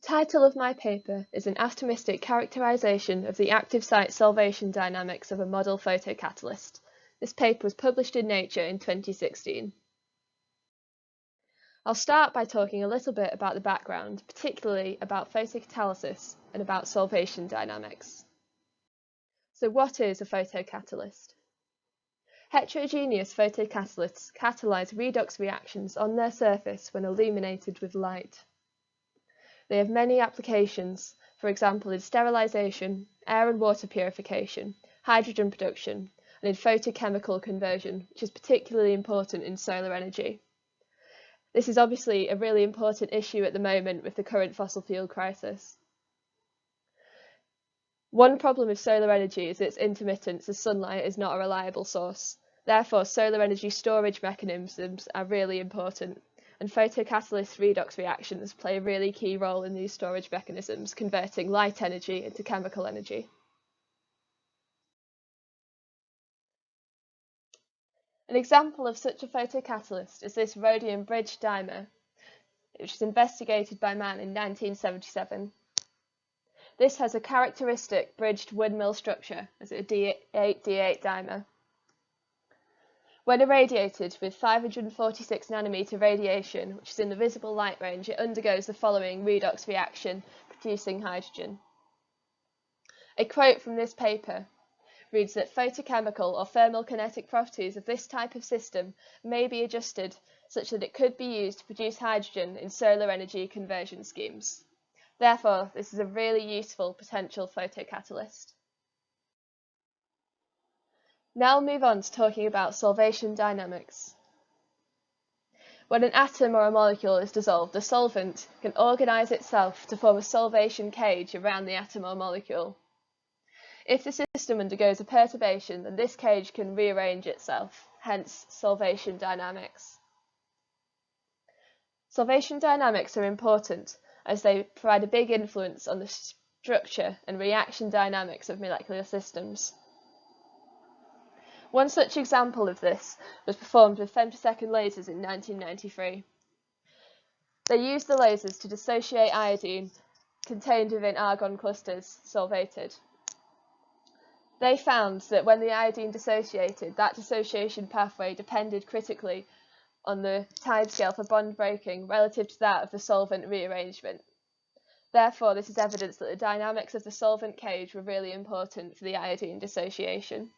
title of my paper is an atomistic characterisation of the active site solvation dynamics of a model photocatalyst. This paper was published in Nature in 2016. I'll start by talking a little bit about the background, particularly about photocatalysis and about solvation dynamics. So what is a photocatalyst? Heterogeneous photocatalysts catalyse redox reactions on their surface when illuminated with light. They have many applications, for example in sterilisation, air and water purification, hydrogen production, and in photochemical conversion, which is particularly important in solar energy. This is obviously a really important issue at the moment with the current fossil fuel crisis. One problem with solar energy is its intermittence, as sunlight is not a reliable source. Therefore, solar energy storage mechanisms are really important, and photocatalyst redox reactions play a really key role in these storage mechanisms, converting light energy into chemical energy. An example of such a photocatalyst is this rhodium bridged dimer, which was investigated by man in 1977. This has a characteristic bridged windmill structure as a D8 dimer. When irradiated with 546 nanometer radiation, which is in the visible light range, it undergoes the following redox reaction, producing hydrogen. A quote from this paper reads that photochemical or thermal-kinetic properties of this type of system may be adjusted such that it could be used to produce hydrogen in solar energy conversion schemes. Therefore, this is a really useful potential photocatalyst. Now I'll move on to talking about solvation dynamics. When an atom or a molecule is dissolved, a solvent can organise itself to form a solvation cage around the atom or molecule. If the system undergoes a perturbation, then this cage can rearrange itself, hence solvation dynamics. Solvation dynamics are important as they provide a big influence on the structure and reaction dynamics of molecular systems. One such example of this was performed with femtosecond lasers in 1993. They used the lasers to dissociate iodine contained within argon clusters, solvated. They found that when the iodine dissociated, that dissociation pathway depended critically on the timescale for bond breaking relative to that of the solvent rearrangement. Therefore, this is evidence that the dynamics of the solvent cage were really important for the iodine dissociation.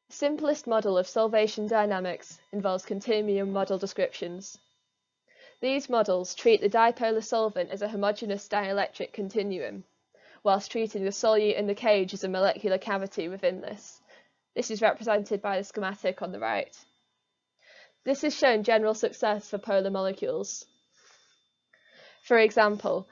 The simplest model of solvation dynamics involves continuum model descriptions. These models treat the dipolar solvent as a homogeneous dielectric continuum, whilst treating the solute in the cage as a molecular cavity within this. This is represented by the schematic on the right. This has shown general success for polar molecules. For example,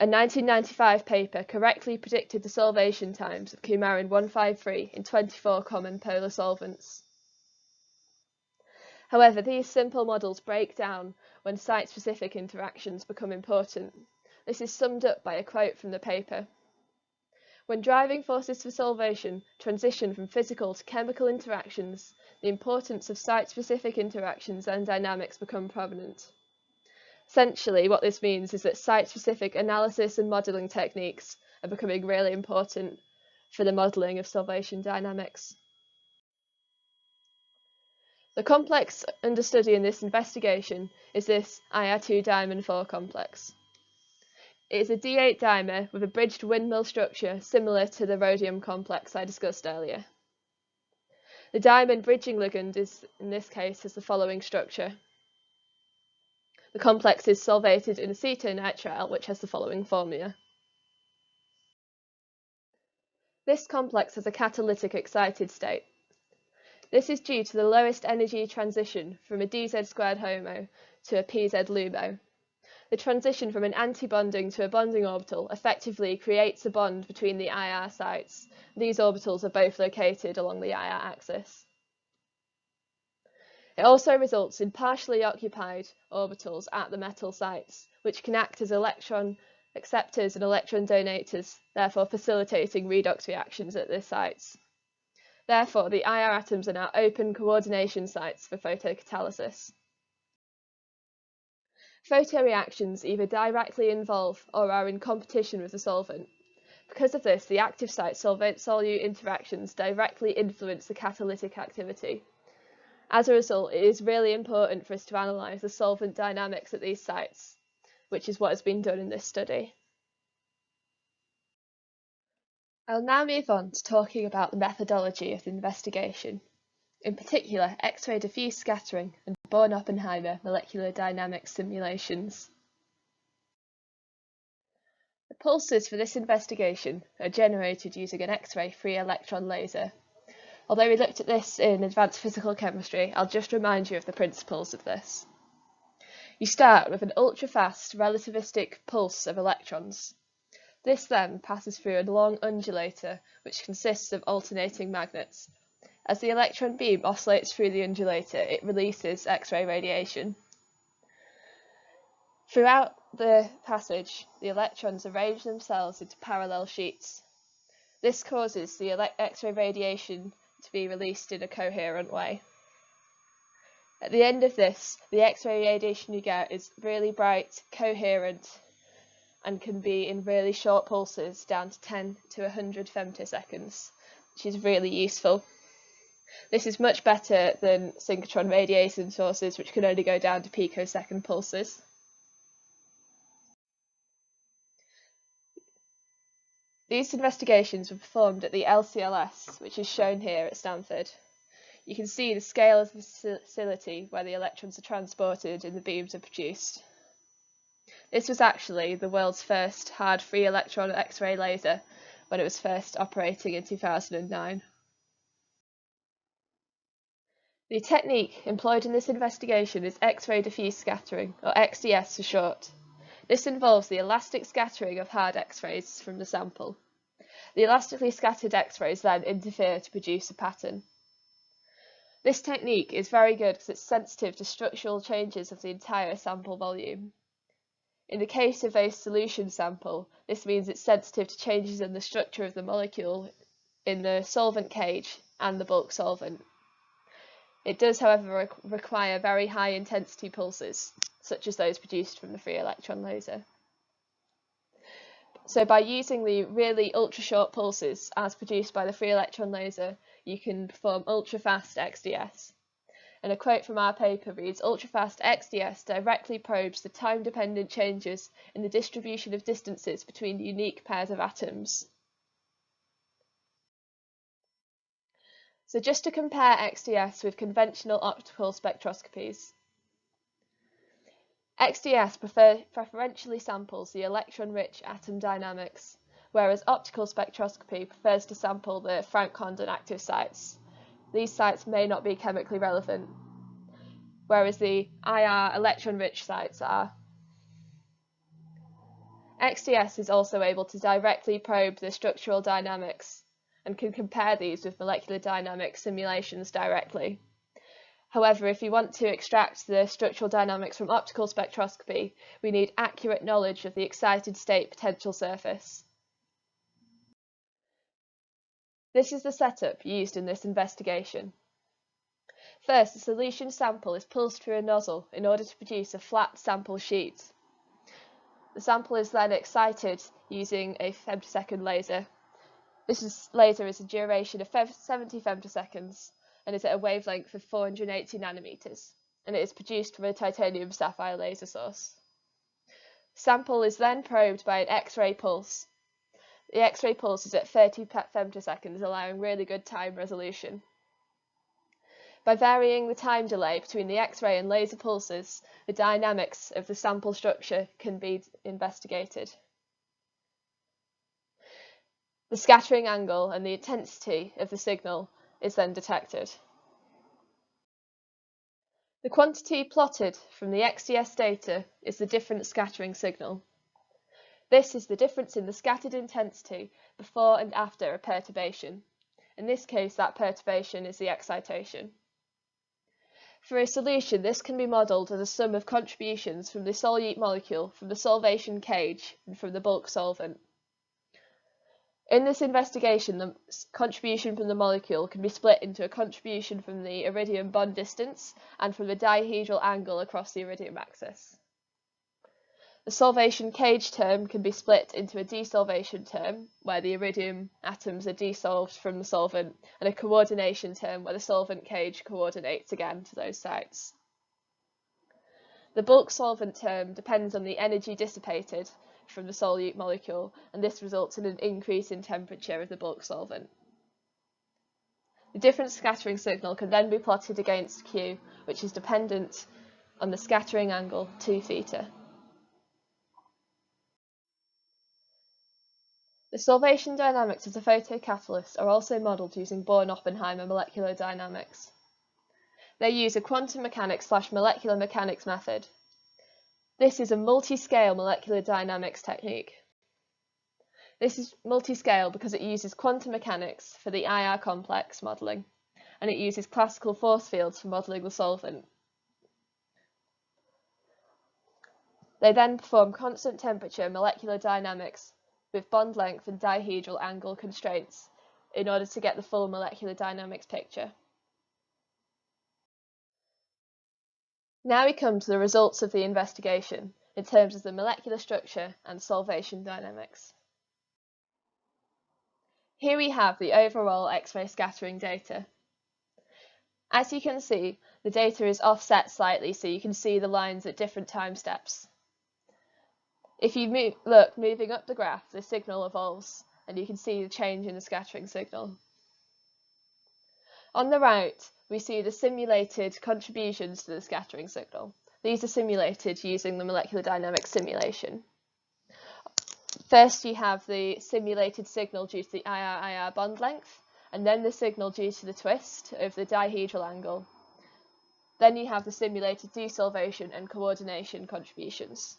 a 1995 paper correctly predicted the solvation times of coumarin 153 in 24 common polar solvents. However, these simple models break down when site-specific interactions become important. This is summed up by a quote from the paper. When driving forces for solvation transition from physical to chemical interactions, the importance of site-specific interactions and dynamics become prominent. Essentially, what this means is that site-specific analysis and modelling techniques are becoming really important for the modelling of solvation dynamics. The complex under study in this investigation is this IR2 diamond 4 complex. It is a D8 dimer with a bridged windmill structure similar to the rhodium complex I discussed earlier. The diamond bridging ligand is, in this case, has the following structure. The complex is solvated in acetonitrile, which has the following formula. This complex has a catalytic excited state. This is due to the lowest energy transition from a DZ squared HOMO to a PZ LUMO. The transition from an antibonding to a bonding orbital effectively creates a bond between the IR sites. These orbitals are both located along the IR axis. It also results in partially occupied orbitals at the metal sites, which can act as electron acceptors and electron donators, therefore facilitating redox reactions at these sites. Therefore, the IR atoms are now open coordination sites for photocatalysis. Photoreactions either directly involve or are in competition with the solvent. Because of this, the active site solvent-solute interactions directly influence the catalytic activity. As a result, it is really important for us to analyse the solvent dynamics at these sites, which is what has been done in this study. I'll now move on to talking about the methodology of the investigation, in particular X-ray diffuse scattering and Born-Oppenheimer molecular dynamics simulations. The pulses for this investigation are generated using an X-ray free electron laser. Although we looked at this in advanced physical chemistry, I'll just remind you of the principles of this. You start with an ultra-fast relativistic pulse of electrons. This then passes through a long undulator, which consists of alternating magnets. As the electron beam oscillates through the undulator, it releases X-ray radiation. Throughout the passage, the electrons arrange themselves into parallel sheets. This causes the X-ray radiation to be released in a coherent way. At the end of this, the X-ray radiation you get is really bright, coherent, and can be in really short pulses down to 10 to 100 femtoseconds, which is really useful. This is much better than synchrotron radiation sources, which can only go down to picosecond pulses. These investigations were performed at the LCLS, which is shown here at Stanford. You can see the scale of the facility where the electrons are transported and the beams are produced. This was actually the world's first hard free electron X-ray laser when it was first operating in 2009. The technique employed in this investigation is X-ray diffuse scattering, or XDS for short. This involves the elastic scattering of hard X-rays from the sample. The elastically scattered X-rays then interfere to produce a pattern. This technique is very good because it's sensitive to structural changes of the entire sample volume. In the case of a solution sample, this means it's sensitive to changes in the structure of the molecule in the solvent cage and the bulk solvent. It does, however, require very high intensity pulses, such as those produced from the free electron laser. So by using the really ultra-short pulses as produced by the free electron laser, you can perform ultra-fast XDS. And a quote from our paper reads, "Ultrafast XDS directly probes the time-dependent changes in the distribution of distances between unique pairs of atoms." So just to compare XDS with conventional optical spectroscopies, XDS preferentially samples the electron-rich atom dynamics, whereas optical spectroscopy prefers to sample the Frank Condon active sites. These sites may not be chemically relevant, whereas the IR electron-rich sites are. XDS is also able to directly probe the structural dynamics and can compare these with molecular dynamics simulations directly. However, if we want to extract the structural dynamics from optical spectroscopy, we need accurate knowledge of the excited state potential surface. This is the setup used in this investigation. First, the solution sample is pulsed through a nozzle in order to produce a flat sample sheet. The sample is then excited using a femtosecond laser. This laser is a duration of 70 femtoseconds and is at a wavelength of 480 nanometers, and it is produced from a titanium sapphire laser source. The sample is then probed by an X-ray pulse. The X-ray pulse is at 30 femtoseconds, allowing really good time resolution. By varying the time delay between the X-ray and laser pulses, the dynamics of the sample structure can be investigated. The scattering angle and the intensity of the signal is then detected. The quantity plotted from the XDS data is the difference scattering signal. This is the difference in the scattered intensity before and after a perturbation. In this case, that perturbation is the excitation. For a solution, this can be modelled as a sum of contributions from the solute molecule, from the solvation cage, and from the bulk solvent. In this investigation, the contribution from the molecule can be split into a contribution from the iridium bond distance and from the dihedral angle across the iridium axis. The solvation cage term can be split into a desolvation term, where the iridium atoms are desolved from the solvent, and a coordination term, where the solvent cage coordinates again to those sites. The bulk solvent term depends on the energy dissipated from the solute molecule, and this results in an increase in temperature of the bulk solvent. The difference scattering signal can then be plotted against Q, which is dependent on the scattering angle 2 theta. The solvation dynamics of the photocatalyst are also modelled using Born-Oppenheimer molecular dynamics. They use a quantum mechanics/molecular mechanics method. This is a multi-scale molecular dynamics technique. This is multi-scale because it uses quantum mechanics for the IR complex modelling, and it uses classical force fields for modelling the solvent. They then perform constant temperature molecular dynamics with bond length and dihedral angle constraints in order to get the full molecular dynamics picture. Now we come to the results of the investigation in terms of the molecular structure and solvation dynamics. Here we have the overall X-ray scattering data. As you can see, the data is offset slightly, so you can see the lines at different time steps. If you look moving up the graph, the signal evolves, and you can see the change in the scattering signal. On the right, we see the simulated contributions to the scattering signal. These are simulated using the molecular dynamics simulation. First, you have the simulated signal due to the IR-IR bond length, and then the signal due to the twist of the dihedral angle. Then you have the simulated desolvation and coordination contributions.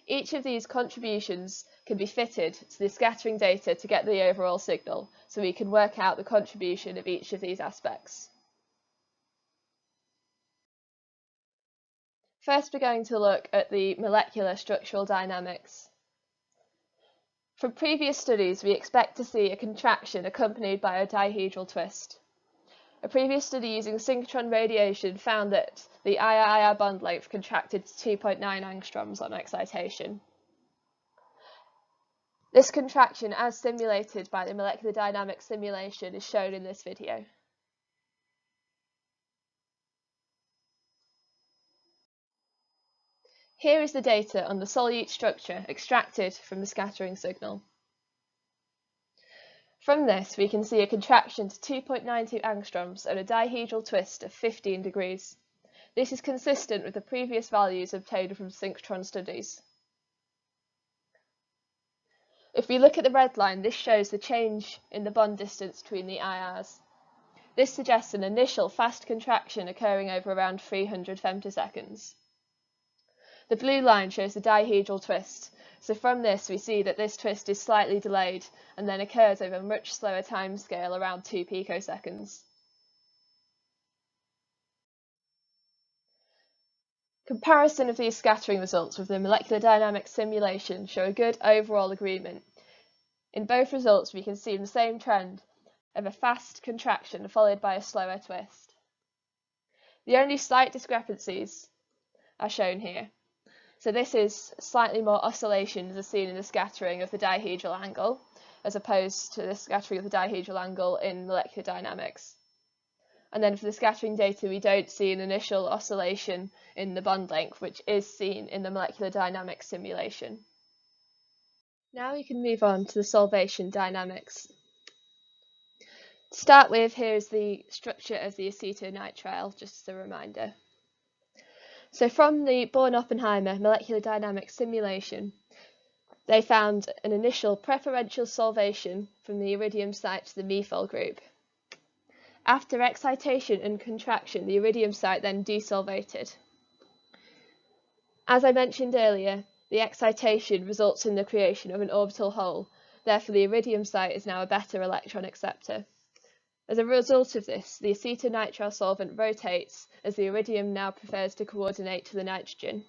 Each of these contributions can be fitted to the scattering data to get the overall signal, so we can work out the contribution of each of these aspects. First, we're going to look at the molecular structural dynamics. From previous studies, we expect to see a contraction accompanied by a dihedral twist. A previous study using synchrotron radiation found that the IR-IR bond length contracted to 2.9 angstroms on excitation. This contraction, as simulated by the molecular dynamics simulation, is shown in this video. Here is the data on the solute structure extracted from the scattering signal. From this, we can see a contraction to 2.92 angstroms and a dihedral twist of 15 degrees. This is consistent with the previous values obtained from synchrotron studies. If we look at the red line, this shows the change in the bond distance between the IRs. This suggests an initial fast contraction occurring over around 300 femtoseconds. The blue line shows the dihedral twist, so from this we see that this twist is slightly delayed and then occurs over a much slower timescale, around 2 picoseconds. Comparison of these scattering results with the molecular dynamics simulation show a good overall agreement. In both results we can see the same trend of a fast contraction followed by a slower twist. The only slight discrepancies are shown here. So this is slightly more oscillations as seen in the scattering of the dihedral angle, as opposed to the scattering of the dihedral angle in molecular dynamics. And then for the scattering data, we don't see an initial oscillation in the bond length, which is seen in the molecular dynamics simulation. Now we can move on to the solvation dynamics. To start with, here is the structure of the acetonitrile, just as a reminder. So from the Born-Oppenheimer molecular dynamics simulation, they found an initial preferential solvation from the iridium site to the methyl group. After excitation and contraction, the iridium site then desolvated. As I mentioned earlier, the excitation results in the creation of an orbital hole. Therefore, the iridium site is now a better electron acceptor. As a result of this, the acetonitrile solvent rotates as the iridium now prefers to coordinate to the nitrogen.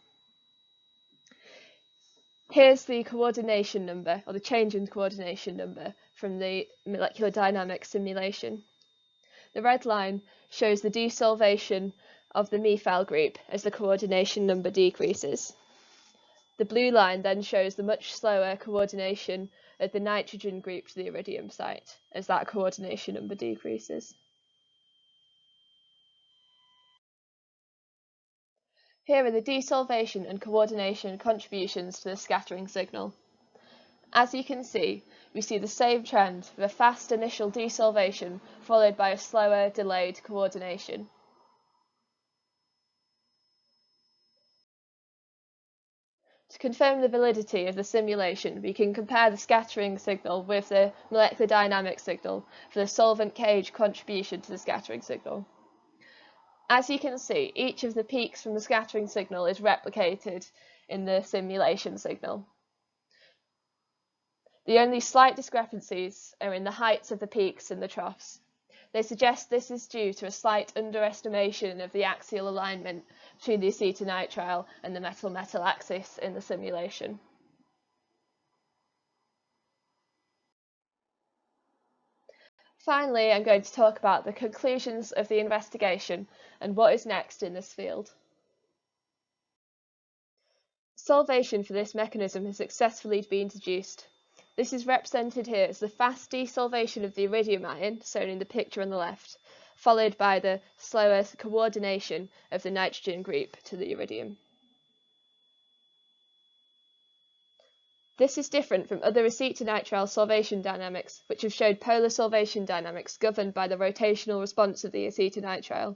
Here's the coordination number, or the change in coordination number, from the molecular dynamics simulation. The red line shows the desolvation of the methyl group as the coordination number decreases. The blue line then shows the much slower coordination of the nitrogen group to the iridium site as that coordination number decreases. Here are the desolvation and coordination contributions to the scattering signal. As you can see, we see the same trend with a fast initial desolvation followed by a slower, delayed coordination. To confirm the validity of the simulation, we can compare the scattering signal with the molecular dynamics signal for the solvent cage contribution to the scattering signal. As you can see, each of the peaks from the scattering signal is replicated in the simulation signal. The only slight discrepancies are in the heights of the peaks and the troughs. They suggest this is due to a slight underestimation of the axial alignment between the acetonitrile and the metal-metal axis in the simulation. Finally, I'm going to talk about the conclusions of the investigation and what is next in this field. Solvation for this mechanism has successfully been deduced. This is represented here as the fast desolvation of the iridium ion, shown in the picture on the left, followed by the slower coordination of the nitrogen group to the iridium. This is different from other acetonitrile solvation dynamics, which have showed polar solvation dynamics governed by the rotational response of the acetonitrile.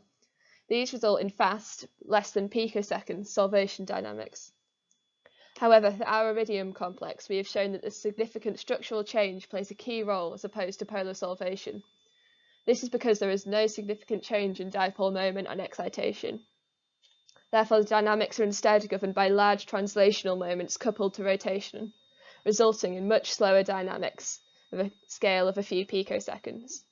These result in fast, less than picosecond solvation dynamics. However, for our iridium complex, we have shown that the significant structural change plays a key role as opposed to polar solvation. This is because there is no significant change in dipole moment on excitation. Therefore, the dynamics are instead governed by large translational moments coupled to rotation, resulting in much slower dynamics of a scale of a few picoseconds.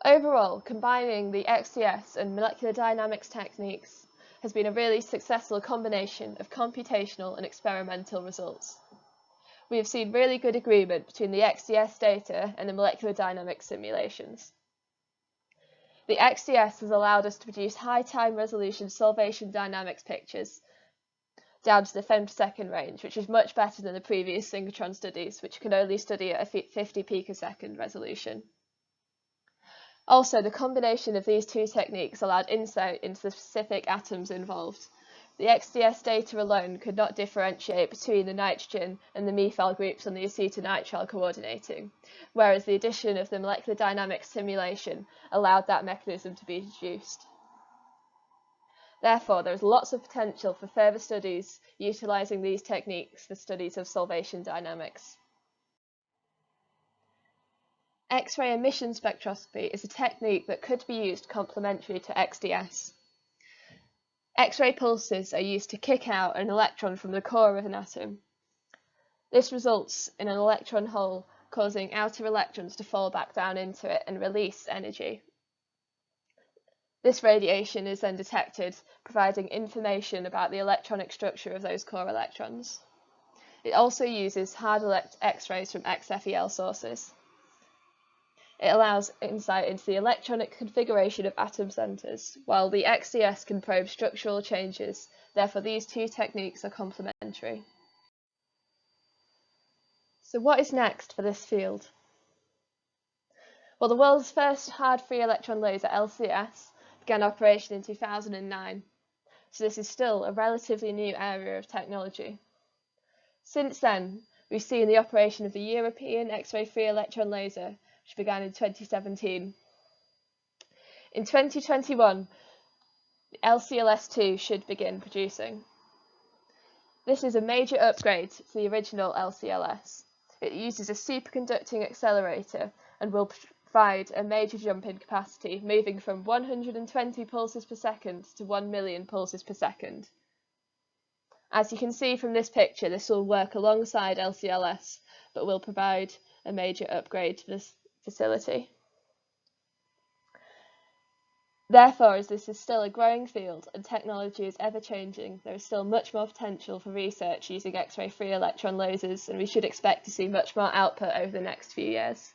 Overall, combining the XDS and molecular dynamics techniques has been a really successful combination of computational and experimental results. We have seen really good agreement between the XDS data and the molecular dynamics simulations. The XDS has allowed us to produce high time resolution solvation dynamics pictures down to the femtosecond range, which is much better than the previous synchrotron studies, which could only study at a 50 picosecond resolution. Also, the combination of these two techniques allowed insight into the specific atoms involved. The XDS data alone could not differentiate between the nitrogen and the methyl groups on the acetonitrile coordinating, whereas the addition of the molecular dynamics simulation allowed that mechanism to be deduced. Therefore, there is lots of potential for further studies utilising these techniques for studies of solvation dynamics. X-ray emission spectroscopy is a technique that could be used complementary to XDS. X-ray pulses are used to kick out an electron from the core of an atom. This results in an electron hole, causing outer electrons to fall back down into it and release energy. This radiation is then detected, providing information about the electronic structure of those core electrons. It also uses hard X-rays from XFEL sources. It allows insight into the electronic configuration of atom centers, while the XDS can probe structural changes. Therefore, these two techniques are complementary. So what is next for this field? Well, the world's first hard free electron laser, LCS, began operation in 2009, so this is still a relatively new area of technology. Since then, we've seen the operation of the European X-ray free electron laser, which began in 2017. In 2021, LCLS2 should begin producing. This is a major upgrade to the original LCLS. It uses a superconducting accelerator and will provide a major jump in capacity, moving from 120 pulses per second to 1 million pulses per second. As you can see from this picture, this will work alongside LCLS, but will provide a major upgrade to this facility. Therefore, as this is still a growing field and technology is ever changing, there is still much more potential for research using X-ray free electron lasers, and we should expect to see much more output over the next few years.